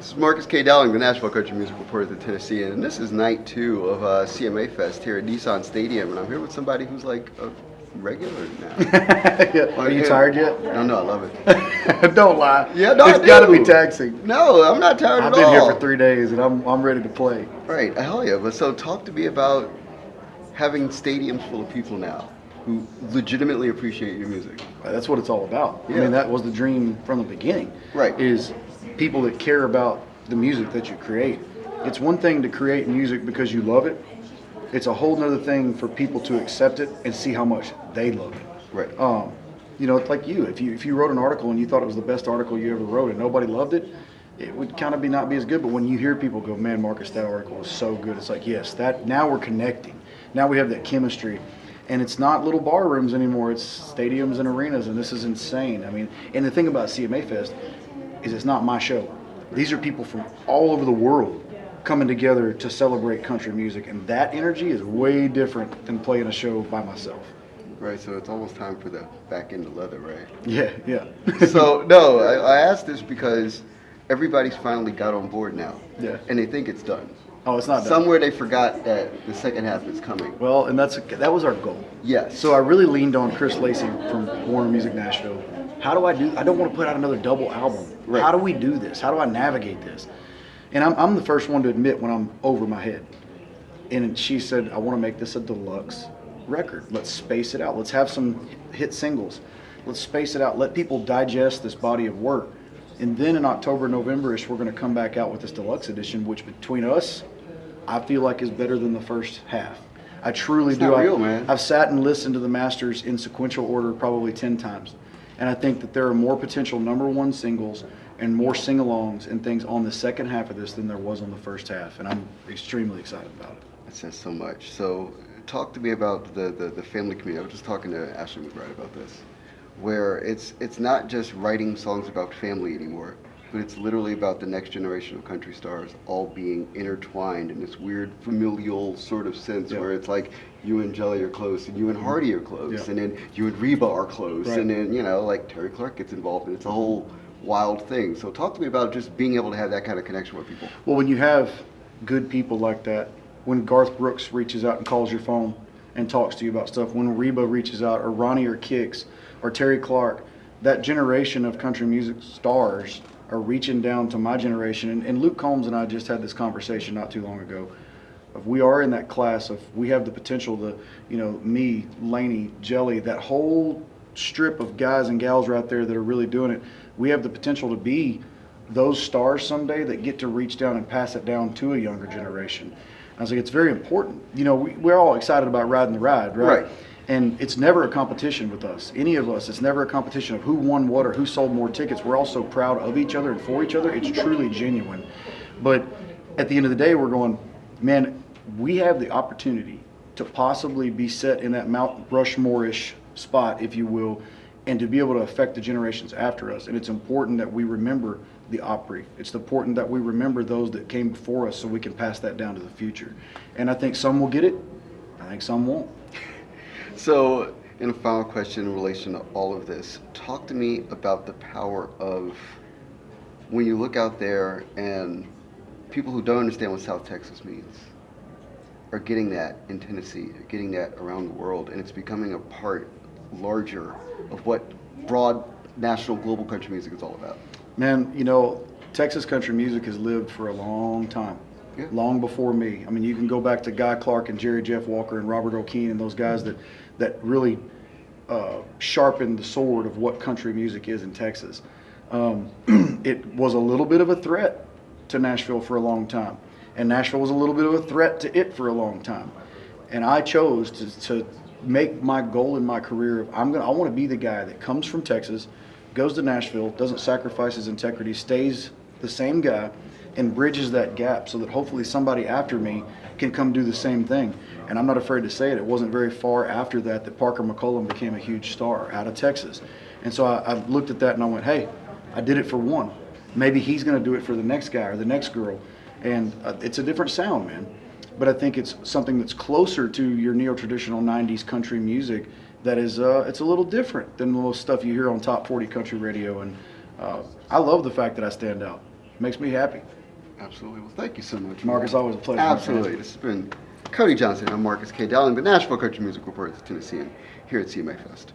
This is Marcus K. Dowling, the Nashville Country Music Reporter at the Tennessean, and this is night 2 of CMA Fest here at Nissan Stadium, and I'm here with somebody who's like a regular now. Yeah. Are you tired yet? No, I love it. Don't lie. Yeah, no, it's got to be taxing. No, I'm not tired I've at all. been here for 3 days, and I'm ready to play. Right, hell yeah. But so talk to me about having stadiums full of people now who legitimately appreciate your music. That's what it's all about. Yeah. I mean, that was the dream from the beginning. Right. Is people that care about the music that you create. It's one thing to create music because you love it. It's a whole nother thing for people to accept it and see how much they love it. Right. You know, it's like you. If you wrote an article and you thought it was the best article you ever wrote and nobody loved it, it would kind of not be as good. But when you hear people go, "Man, Marcus, that article was so good," it's like, yes, that now we're connecting. Now we have that chemistry. And it's not little bar rooms anymore. It's stadiums and arenas, and this is insane. I mean, and the thing about CMA Fest is it's not my show. These are people from all over the world coming together to celebrate country music, and that energy is way different than playing a show by myself. Right, so it's almost time for the back end of leather, right? Yeah. So, no, I asked this because everybody's finally got on board now. Yeah. And they think it's done. Oh, it's not done. Somewhere they forgot that the second half is coming. Well, and that was our goal. Yes. So I really leaned on Chris Lacey from Warner Music Nashville. How do I don't want to put out another double album. Right. How do we do this? How do I navigate this? And I'm the first one to admit when I'm over my head. And she said, I want to make this a deluxe record. Let's space it out. Let's have some hit singles. Let's space it out. Let people digest this body of work. And then in October, November-ish, we're going to come back out with this deluxe edition, which between us, I feel like is better than the first half. I truly it's do. Not real, man. I've sat and listened to the masters in sequential order probably 10 times. And I think that there are more potential #1 singles and more sing-alongs and things on the second half of this than there was on the first half. And I'm extremely excited about it. That says so much. So talk to me about the family community. I was just talking to Ashley McBride about this, where it's not just writing songs about family anymore, but it's literally about the next generation of country stars all being intertwined in this weird familial sort of sense, where it's like you and Jelly are close, and you and Hardy are close, and then you and Reba are close, and then, you know, like Terry Clark gets involved, and it's a whole wild thing. So talk to me about just being able to have that kind of connection with people. Well, when you have good people like that, when Garth Brooks reaches out and calls your phone and talks to you about stuff, when Reba reaches out, or Ronnie or Kix, or Terry Clark, that generation of country music stars are reaching down to my generation. And Luke Combs and I just had this conversation not too long ago. We are in that class of, we have the potential to, you know, me, Laney, Jelly, that whole strip of guys and gals right there that are really doing it. We have the potential to be those stars someday that get to reach down and pass it down to a younger generation. I was like, it's very important. You know, we're all excited about riding the ride, right? And it's never a competition with us, any of us. It's never a competition of who won what or who sold more tickets. We're all so proud of each other and for each other. It's truly genuine. But at the end of the day, we're going, man, we have the opportunity to possibly be set in that Mount Rushmore-ish spot, if you will, and to be able to affect the generations after us. And it's important that we remember the Opry. It's important that we remember those that came before us so we can pass that down to the future. And I think some will get it. I think some won't. So, in a final question in relation to all of this, talk to me about the power of when you look out there and people who don't understand what South Texas means are getting that in Tennessee, getting that around the world, and it's becoming a part larger of what broad national global country music is all about. Man, you know, Texas country music has lived for a long time. Yeah. Long before me. I mean, you can go back to Guy Clark and Jerry Jeff Walker and Robert O'Keefe and those guys that really sharpened the sword of what country music is in Texas. It was a little bit of a threat to Nashville for a long time, and Nashville was a little bit of a threat to it for a long time. And I chose to make my goal in my career, I want to be the guy that comes from Texas, goes to Nashville, doesn't sacrifice his integrity, stays the same guy, and bridges that gap so that hopefully somebody after me can come do the same thing. And I'm not afraid to say it. It wasn't very far after that Parker McCollum became a huge star out of Texas. And so I looked at that and I went, hey, I did it for one. Maybe he's going to do it for the next guy or the next girl. And it's a different sound, man. But I think it's something that's closer to your neo-traditional 90s country music that is, it's a little different than most stuff you hear on top 40 country radio. And I love the fact that I stand out. makes me happy. Absolutely. Well, thank you so much, Marcus, man. always a pleasure, my friend. Absolutely. This has been Cody Johnson. I'm Marcus K. Dowling, the Nashville Country Music Reporter, Tennessean, here at CMA Fest.